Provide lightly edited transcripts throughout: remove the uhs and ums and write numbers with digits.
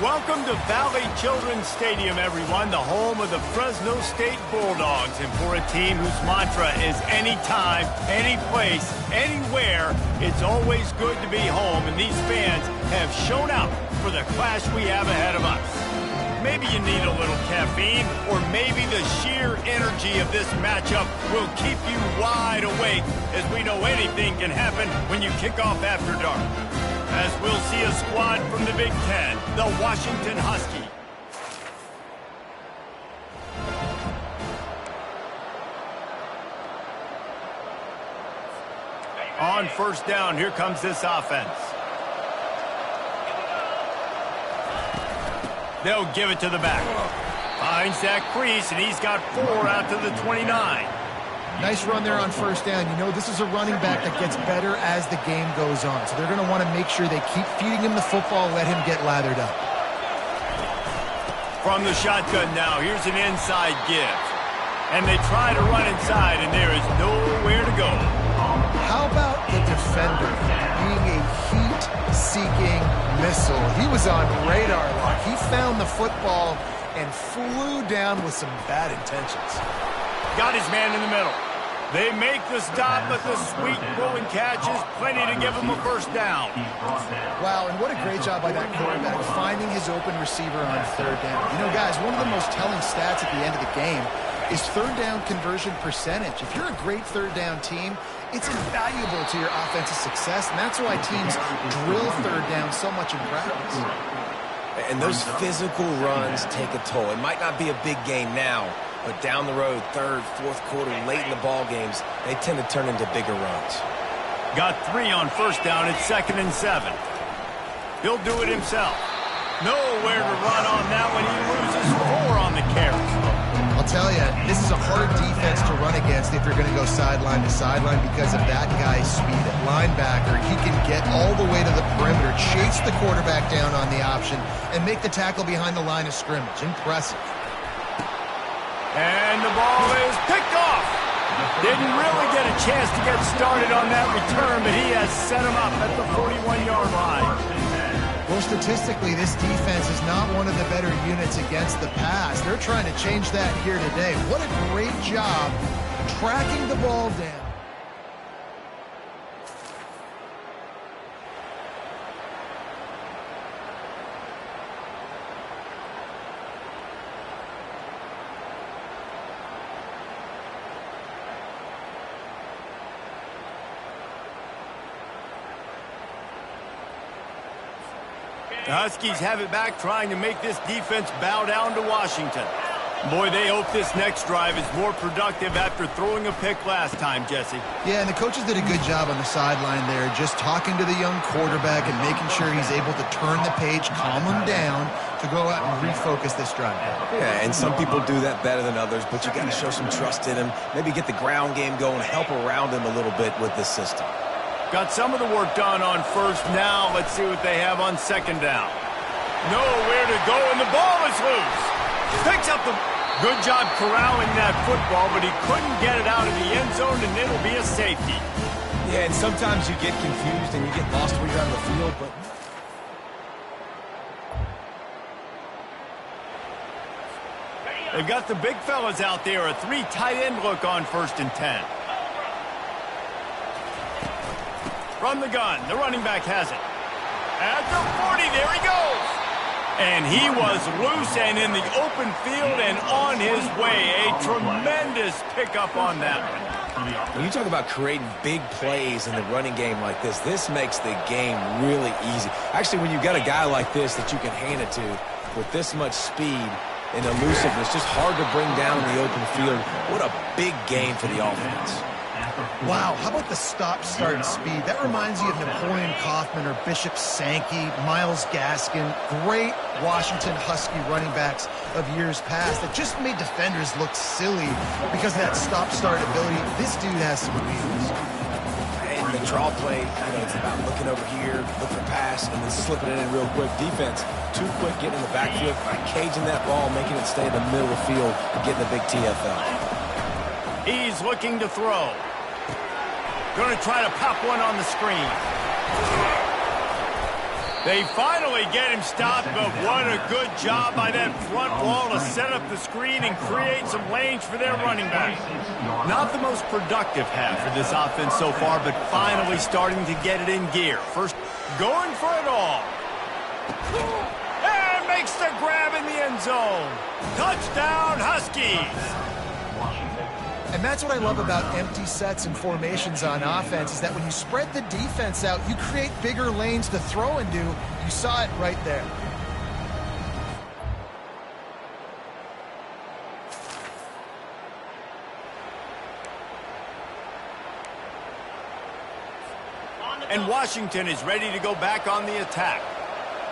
Welcome to Valley Children's Stadium, everyone, the home of the Fresno State Bulldogs. And for a team whose mantra is anytime, any place, anywhere, it's always good to be home. And these fans have shown out for the clash we have ahead of us. Maybe you need a little caffeine, or maybe the sheer energy of this matchup will keep you wide awake, as we know anything can happen when you kick off after dark. As we'll see a squad from the Big Ten, the Washington Huskies. On first down, here comes this offense. They'll give it to the back. Finds that crease, and he's got 4 out to the 29. Nice run there on first down. You know, this is a running back that gets better as the game goes on. So they're going to want to make sure they keep feeding him the football, let him get lathered up. From the shotgun now, here's an inside give. And they try to run inside, and there is nowhere to go. How about the defender being a heat-seeking missile? He was on radar lock. He found the football and flew down with some bad intentions. Got his man in the middle. They make the stop, but the sweet rolling catch is plenty to give him a first down. Wow, and what a great job by that quarterback, finding his open receiver on third down. You know, guys, one of the most telling stats at the end of the game is third down conversion percentage. If you're a great third down team, it's invaluable to your offensive success, and that's why teams drill third down so much in practice. And those physical runs take a toll. It might not be a big game now, but down the road, third, fourth quarter, late in the ball games, they tend to turn into bigger runs. Got 3 on first down. It's 2nd and 7. He'll do it himself. Nowhere to run on that one. He loses 4 on the carry. I'll tell you, this is a hard defense to run against if you're going to go sideline to sideline because of that guy's speed at linebacker. He can get all the way to the perimeter, chase the quarterback down on the option, and make the tackle behind the line of scrimmage. Impressive. And the ball is picked off. Didn't really get a chance to get started on that return, but he has set him up at the 41-yard line. Well, statistically, this defense is not one of the better units against the pass. They're trying to change that here today. What a great job tracking the ball down. The Huskies have it back, trying to make this defense bow down to Washington. Boy, they hope this next drive is more productive after throwing a pick last time, Jesse. Yeah, and the coaches did a good job on the sideline there, just talking to the young quarterback and making sure he's able to turn the page, calm him down, to go out and refocus this drive. Yeah, and some people do that better than others, but you got to show some trust in him, maybe get the ground game going, help around him a little bit with this system. Got some of the work done on first. Now let's see what they have on second down. Nowhere to go, and the ball is loose. Picks up the... Good job corralling that football, but he couldn't get it out of the end zone, and it'll be a safety. Yeah, and sometimes you get confused and you get lost when you're on the field, but... They've got the big fellas out there, a 3 tight end look on 1st and 10. From the gun, the running back has it. At the 40, there he goes. And he was loose and in the open field and on his way. A tremendous pickup on that one. When you talk about creating big plays in the running game like this makes the game really easy. Actually, when you've got a guy like this that you can hand it to with this much speed and elusiveness, just hard to bring down in the open field. What a big game for the offense. Wow, how about the stop-start speed? That reminds you of Napoleon Kaufman or Bishop Sankey, Myles Gaskin, great Washington Husky running backs of years past that just made defenders look silly because of that stop-start ability. This dude has some wheels. And the draw play, it's about looking over here, look for pass, and then slipping it in real quick. Defense, too quick getting in the backfield, caging that ball, making it stay in the middle of the field, and getting a big TFL. He's looking to throw. Going to try to pop one on the screen. They finally get him stopped, but what a good job by that front wall to set up the screen and create some lanes for their running back. Not the most productive half for this offense so far, but finally starting to get it in gear. First, going for it all. And makes the grab in the end zone. Touchdown, Huskies. And that's what I love about empty sets and formations on offense, is that when you spread the defense out, you create bigger lanes to throw into. You saw it right there. And Washington is ready to go back on the attack.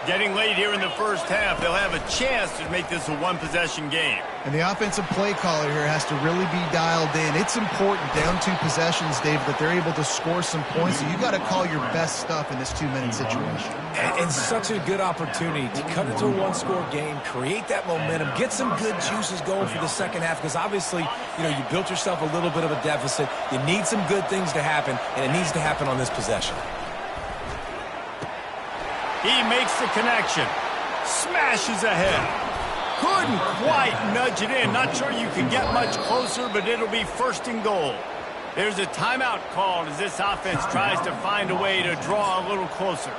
Getting late here in the first half, they'll have a chance to make this a one-possession game. And the offensive play caller here has to really be dialed in. It's important down 2 possessions, Dave, that they're able to score some points. So you got to call your best stuff in this 2-minute situation. And such a good opportunity to cut into a one-score game, create that momentum, get some good juices going for the second half, because obviously, you built yourself a little bit of a deficit. You need some good things to happen, and it needs to happen on this possession. He makes the connection. Smashes ahead. Couldn't quite nudge it in. Not sure you can get much closer, but it'll be first and goal. There's a timeout called as this offense tries to find a way to draw a little closer.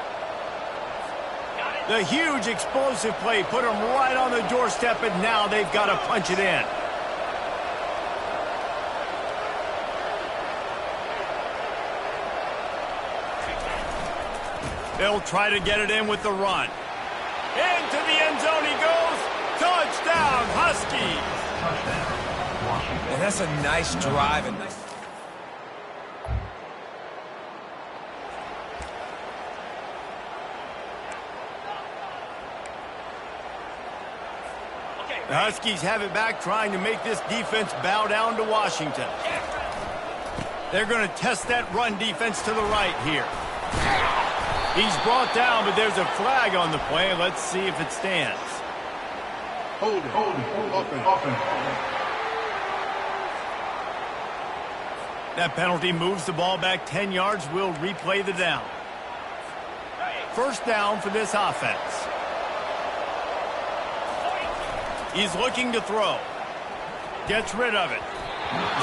The huge explosive play put them right on the doorstep, and now they've got to punch it in. They'll try to get it in with the run. Into the end zone he goes. Touchdown, Huskies. And that's a nice drive. And the Huskies have it back, trying to make this defense bow down to Washington. They're going to test that run defense to the right here. He's brought down, but there's a flag on the play. Let's see if it stands. Hold it. That penalty moves the ball back 10 yards. We'll replay the down. First down for this offense. He's looking to throw. Gets rid of it.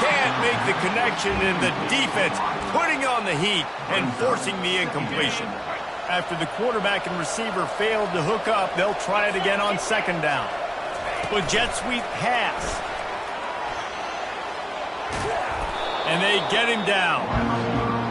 Can't make the connection, and the defense putting on the heat and forcing the incompletion. After the quarterback and receiver failed to hook up, they'll try it again on second down. With jet sweep pass. And they get him down.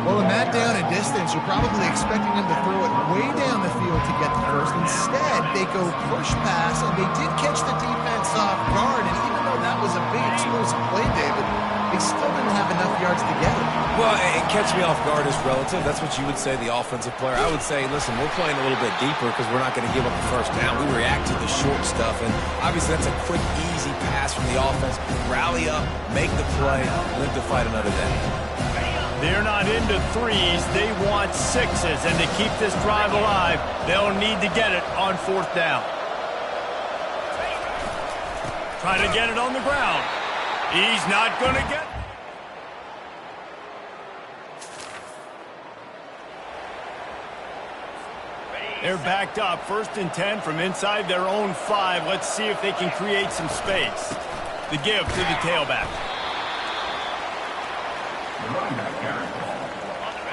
Well, in that down and distance, you're probably expecting him to throw it way down the field to get the first. Instead, they go push pass, and they did catch the defense off guard. And even though that was a big explosive play, David, they still didn't have enough yards to get it. Well, and catch me off guard is relative. That's what you would say, the offensive player. I would say, listen, we're playing a little bit deeper because we're not going to give up the first down. We react to the short stuff, and obviously that's a quick, easy pass from the offense. Rally up, make the play, live to fight another day. They're not into threes. They want sixes, and to keep this drive alive, they'll need to get it on fourth down. Try to get it on the ground. He's not going to get it. They're backed up, 1st and 10 from inside their own 5. Let's see if they can create some space. The give to the tailback.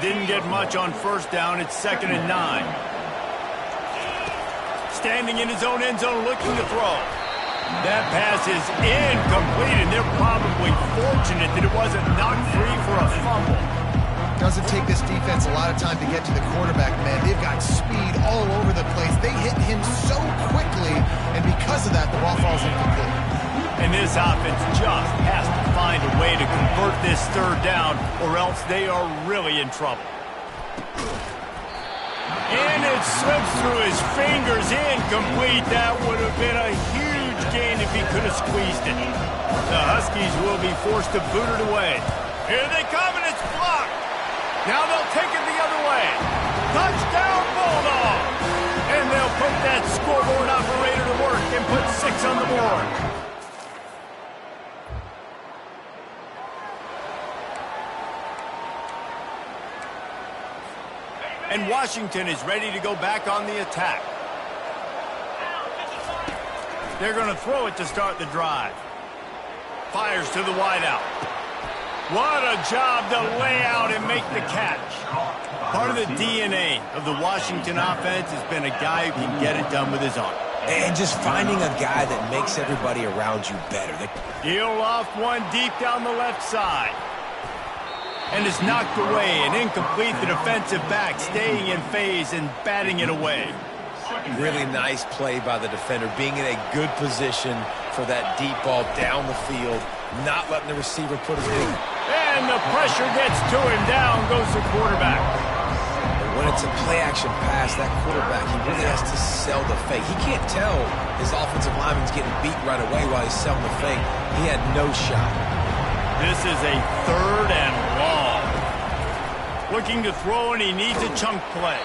Didn't get much on first down. It's 2nd and 9. Standing in his own end zone looking to throw. That pass is incomplete, and they're probably fortunate that it wasn't knocked free for a fumble. Doesn't take this defense a lot of time to get to the quarterback, man. They've got speed all over the place. They hit him so quickly, and because of that, the ball falls incomplete. And this offense just has to find a way to convert this third down, or else they are really in trouble. And it slips through his fingers, incomplete. That would have been a huge gain if he could have squeezed it. The Huskies will be forced to boot it away. Here they come, and it's blocked. Now they'll take it the other way. Touchdown, Bulldogs! And they'll put that scoreboard operator to work and put 6 on the board. And Washington is ready to go back on the attack. They're going to throw it to start the drive. Fires to the wideout. What a job to lay out and make the catch. Part of the DNA of the Washington offense has been a guy who can get it done with his arm. And just finding a guy that makes everybody around you better. He'll loft one deep down the left side. And it's knocked away and incomplete. The defensive back staying in phase and batting it away. Really nice play by the defender, being in a good position for that deep ball down the field, not letting the receiver put his big. And the pressure gets to him. Down goes the quarterback. When it's a play-action pass, that quarterback, he really has to sell the fake. He can't tell his offensive lineman's getting beat right away while he's selling the fake. He had no shot. This is a 3rd and long. Looking to throw, and he needs a chunk play.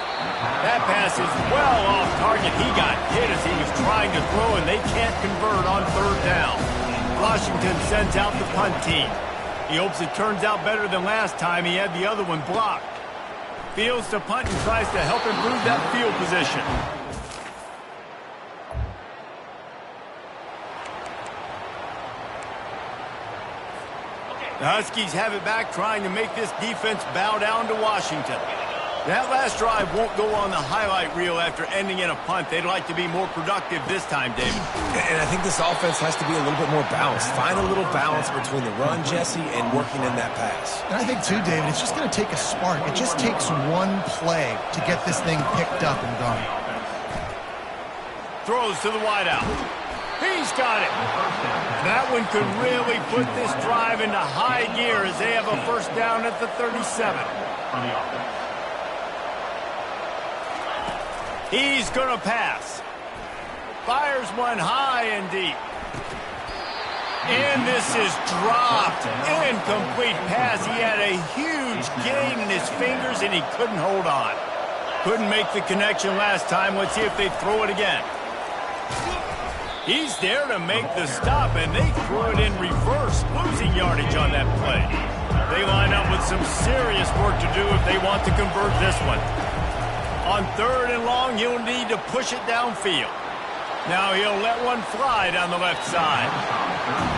That pass is well off target. He got hit as he was trying to throw, and they can't convert on 3rd down. Washington sends out the punt team. He hopes it turns out better than last time. He had the other one blocked. Fields to punt and tries to help improve that field position. The Huskies have it back, trying to make this defense bow down to Washington. That last drive won't go on the highlight reel after ending in a punt. They'd like to be more productive this time, David. And I think this offense has to be a little bit more balanced. Find a little balance between the run, Jesse, and working in that pass. And I think, too, David, it's just going to take a spark. It just takes one play to get this thing picked up and gone. Throws to the wideout. He's got it. That one could really put this drive into high gear as they have a 1st down at the 37. He's going to pass. Fires one high and deep. And this is dropped. Incomplete pass. He had a huge gain in his fingers, and he couldn't hold on. Couldn't make the connection last time. Let's see if they throw it again. He's there to make the stop, and they threw it in reverse, losing yardage on that play. They line up with some serious work to do if they want to convert this one. On 3rd and long, he'll need to push it downfield. Now he'll let one fly down the left side.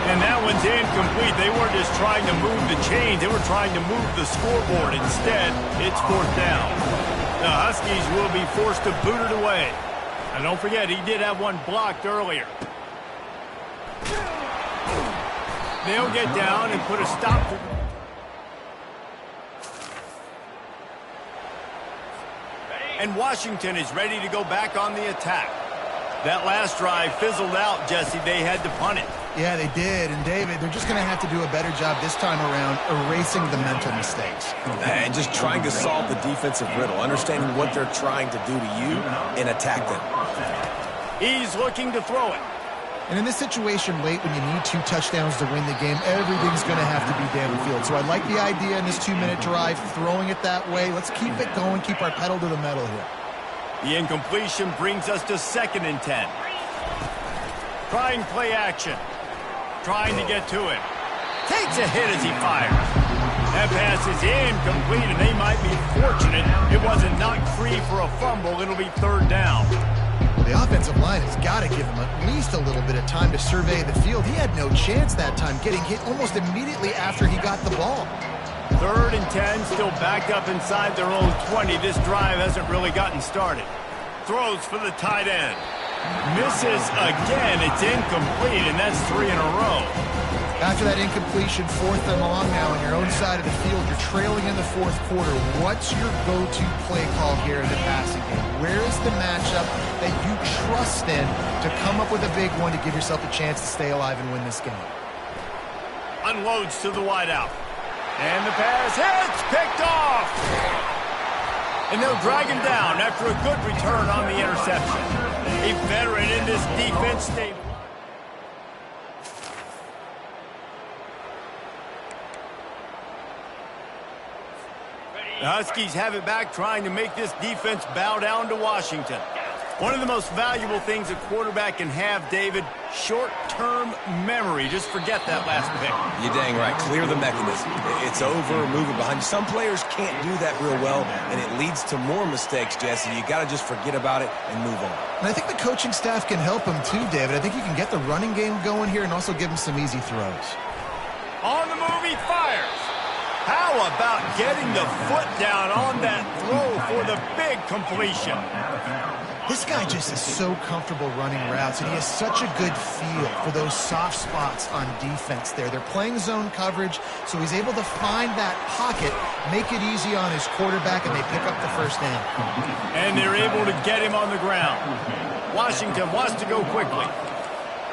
And that one's incomplete. They weren't just trying to move the chains. They were trying to move the scoreboard. Instead, it's 4th down. The Huskies will be forced to boot it away. And don't forget, he did have one blocked earlier. They'll get down and put a stop to... And Washington is ready to go back on the attack. That last drive fizzled out, Jesse. They had to punt it. Yeah, they did. And, David, they're just going to have to do a better job this time around erasing the mental mistakes. And just trying to solve the defensive riddle, understanding what they're trying to do to you and attack them. He's looking to throw it. And in this situation late when you need 2 touchdowns to win the game, everything's going to have to be downfield. So I like the idea in this 2-minute drive, throwing it that way. Let's keep it going, keep our pedal to the metal here. The incompletion brings us to 2nd and 10. Trying play action. Trying to get to him. Takes a hit as he fires. That pass is incomplete, and they might be fortunate it wasn't knocked free for a fumble. It'll be 3rd down. The offensive line has got to give him at least a little bit of time to survey the field. He had no chance that time, getting hit almost immediately after he got the ball. 3rd and 10, still backed up inside their own 20. This drive hasn't really gotten started. Throws for the tight end. Misses again. It's incomplete, and that's 3 in a row. After that incompletion, 4th and long now on your own side of the field, you're trailing in the 4th quarter. What's your go-to play call here in the passing game? Where is the matchup that you trust in to come up with a big one to give yourself a chance to stay alive and win this game? Unloads to the wideout. And the pass hits, picked off. And they'll drag him down after a good return on the interception. A veteran in this defense stable. The Huskies have it back, trying to make this defense bow down to Washington. One of the most valuable things a quarterback can have, David, short-term memory. Just forget that last pick. You're dang right. Clear the mechanism. It's over, move it behind you. Some players can't do that real well, and it leads to more mistakes, Jesse. You got to just forget about it and move on. And I think the coaching staff can help him too, David. I think you can get the running game going here and also give him some easy throws. On the move, he fires. How about getting the foot down on that throw for the big completion? This guy just is so comfortable running routes, and he has such a good feel for those soft spots on defense there. They're playing zone coverage, so he's able to find that pocket, make it easy on his quarterback, and they pick up the first down. And they're able to get him on the ground. Washington wants to go quickly.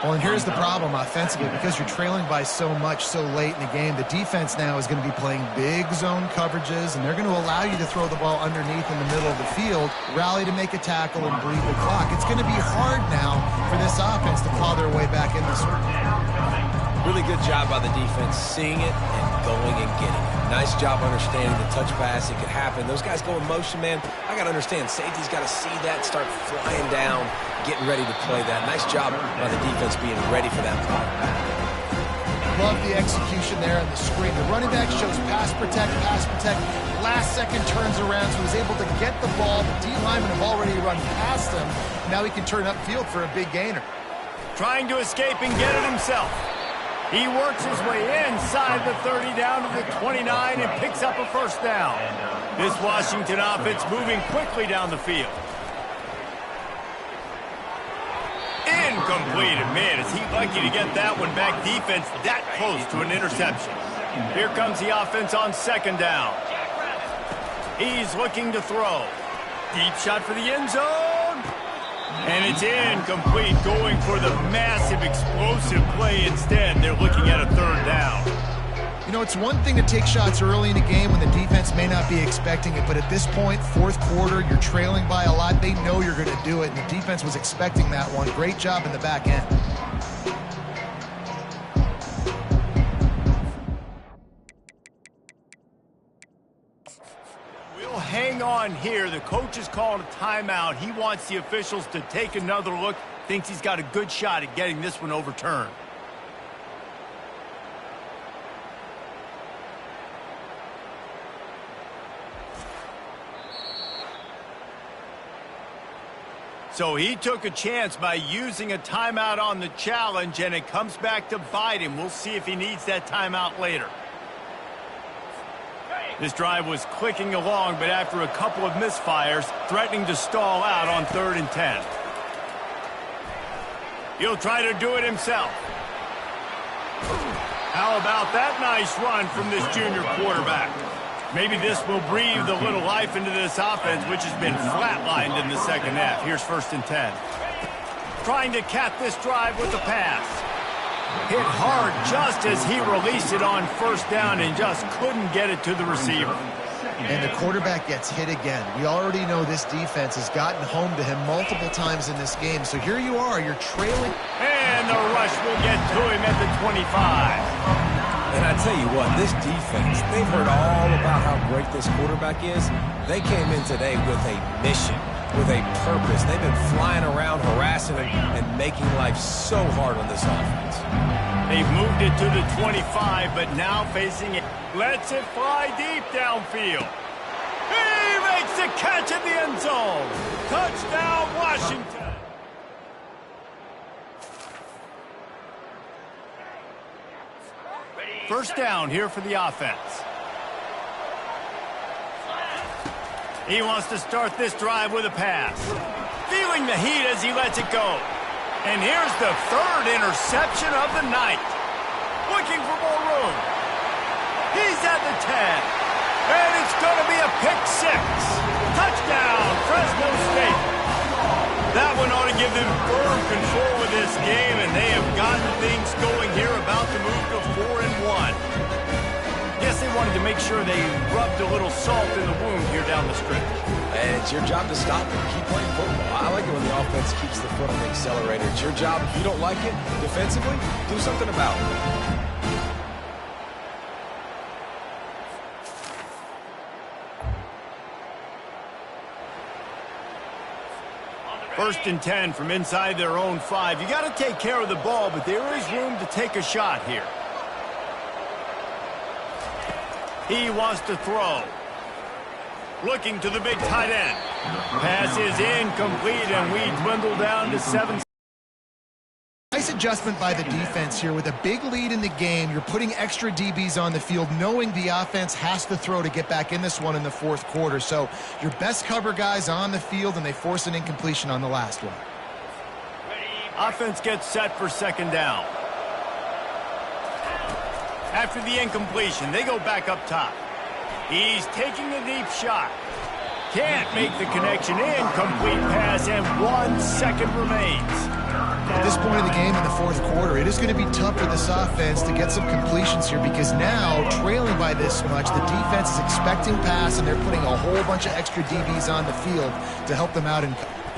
Well, and here's the problem offensively. Because you're trailing by so much so late in the game, the defense now is going to be playing big zone coverages, and they're going to allow you to throw the ball underneath in the middle of the field, rally to make a tackle, and bleed the clock. It's going to be hard now for this offense to claw their way back in this one. Really good job by the defense, seeing it and going and getting it. Nice job understanding the touch pass. It could happen. Those guys go in motion, man. I got to understand. Safety's got to see that, start flying down, getting ready to play that. Nice job by the defense being ready for that play. Love the execution there on the screen. The running back shows pass protect, last second turns around, so he's able to get the ball. The D linemen have already run past him. Now he can turn upfield for a big gainer. Trying to escape and get it himself. He works his way inside the 30 down to the 29 and picks up a first down. This Washington offense moving quickly down the field. Incomplete. Man, is he lucky to get that one back. Defense that close to an interception. Here comes the offense on second down. He's looking to throw. Deep shot for the end zone. And it's incomplete, going for the massive explosive play instead. They're looking at a third down. You know, it's one thing to take shots early in a game when the defense may not be expecting it, but at this point, fourth quarter, you're trailing by a lot. They know you're going to do it, and the defense was expecting that one. Great job in the back end. We'll hang on here. The coach is calling a timeout. He wants the officials to take another look. Thinks he's got a good shot at getting this one overturned. So he took a chance by using a timeout on the challenge, and it comes back to bite him. We'll see if he needs that timeout later. This drive was clicking along, but after a couple of misfires, threatening to stall out on 3rd and 10. He'll try to do it himself. How about that nice run from this junior quarterback? Maybe this will breathe a little life into this offense, which has been flatlined in the second half. Here's 1st and 10. Trying to cap this drive with a pass. Hit hard just as he released it on 1st down and just couldn't get it to the receiver. And the quarterback gets hit again. We already know this defense has gotten home to him multiple times in this game. So here you are, you're trailing. And the rush will get to him at the 25. And I tell you what, this defense, they've heard all about how great this quarterback is. They came in today with a mission, with a purpose. They've been flying around, harassing him, and making life so hard on this offense. They've moved it to the 25, but now facing it. Lets it fly deep downfield. He makes the catch in the end zone. Touchdown, Washington. First down here for the offense. He wants to start this drive with a pass. Feeling the heat as he lets it go. And here's the 3rd interception of the night. Looking for more room. He's at the 10. And it's going to be a pick 6. Touchdown, Fresno State. That one ought to give them firm control of this game, and they have gotten things going here, about to move to 4-1. Guess they wanted to make sure they rubbed a little salt in the wound here down the stretch. And it's your job to stop them. Keep playing football. I like it when the offense keeps the foot on the accelerator. It's your job. If you don't like it defensively, do something about it. First and 10 from inside their own 5. You got to take care of the ball, but there is room to take a shot here. He wants to throw. Looking to the big tight end. Pass is incomplete, and we dwindle down to 7. Nice adjustment by the defense here. With a big lead in the game, you're putting extra DBs on the field, knowing the offense has to throw to get back in this one in the fourth quarter. So your best cover guys on the field, and they force an incompletion on the last one. Offense gets set for second down. After the incompletion, they go back up top. He's taking a deep shot. Can't make the connection. Incomplete pass, and 1 second remains. At this point in the game in the fourth quarter, it is going to be tough for this offense to get some completions here, because now, trailing by this much, the defense is expecting pass, and they're putting a whole bunch of extra DBs on the field to help them out.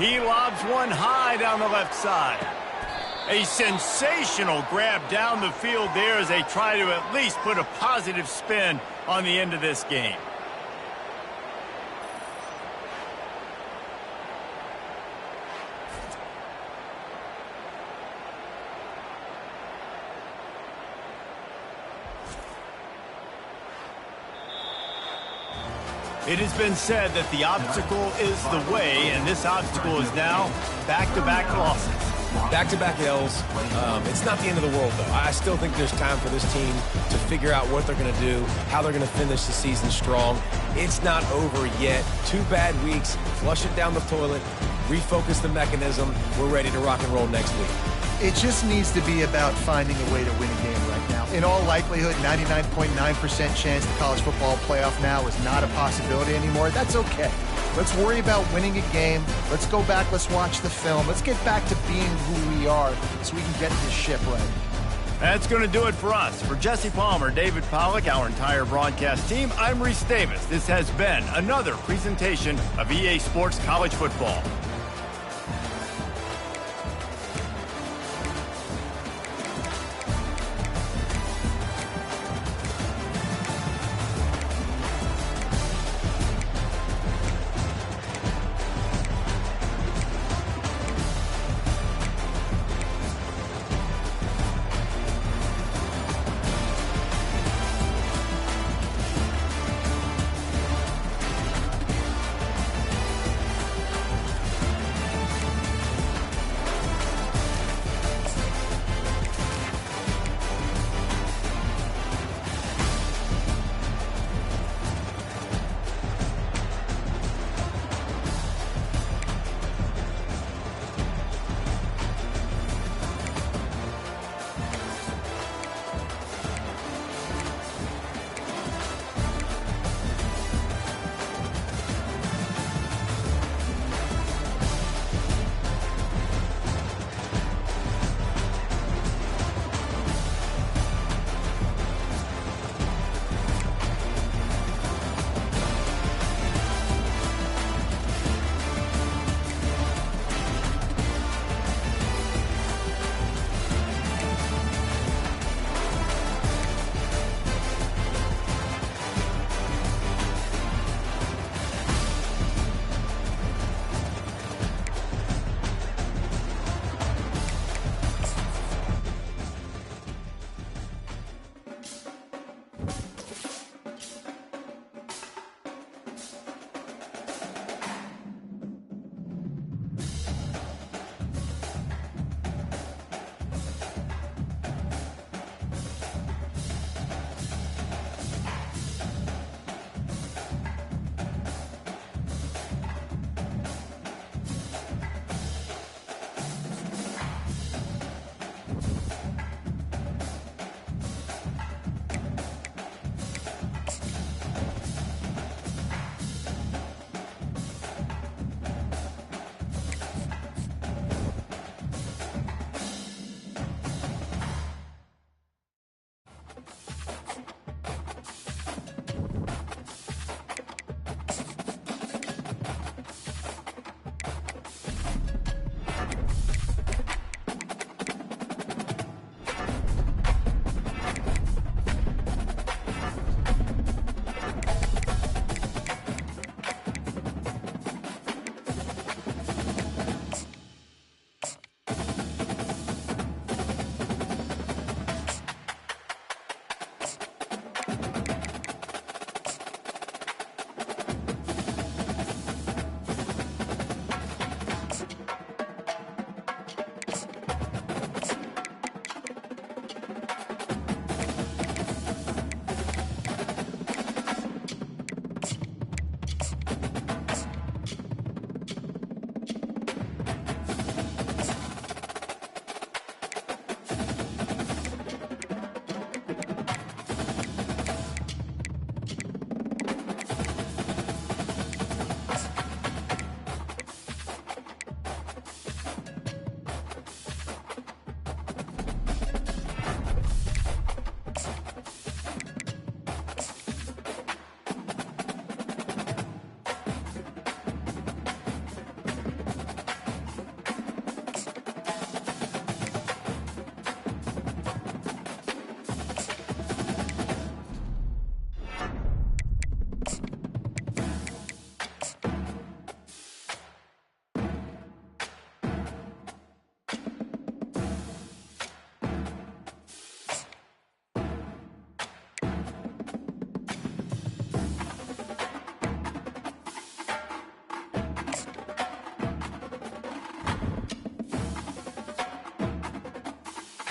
He lobs one high down the left side. A sensational grab down the field there as they try to at least put a positive spin on the end of this game. It has been said that the obstacle is the way, and this obstacle is now back-to-back losses. Back-to-back L's. It's not the end of the world, though. I still think there's time for this team to figure out what they're going to do, how they're going to finish the season strong. It's not over yet. 2 bad weeks. Flush it down the toilet. Refocus the mechanism. We're ready to rock and roll next week. It just needs to be about finding a way to win a game right now. In all likelihood, 99.9% chance the college football playoff now is not a possibility anymore. That's okay. Let's worry about winning a game. Let's go back. Let's watch the film. Let's get back to being who we are so we can get this ship right. That's going to do it for us. For Jesse Palmer, David Pollack, our entire broadcast team, I'm Reese Davis. This has been another presentation of EA Sports College Football.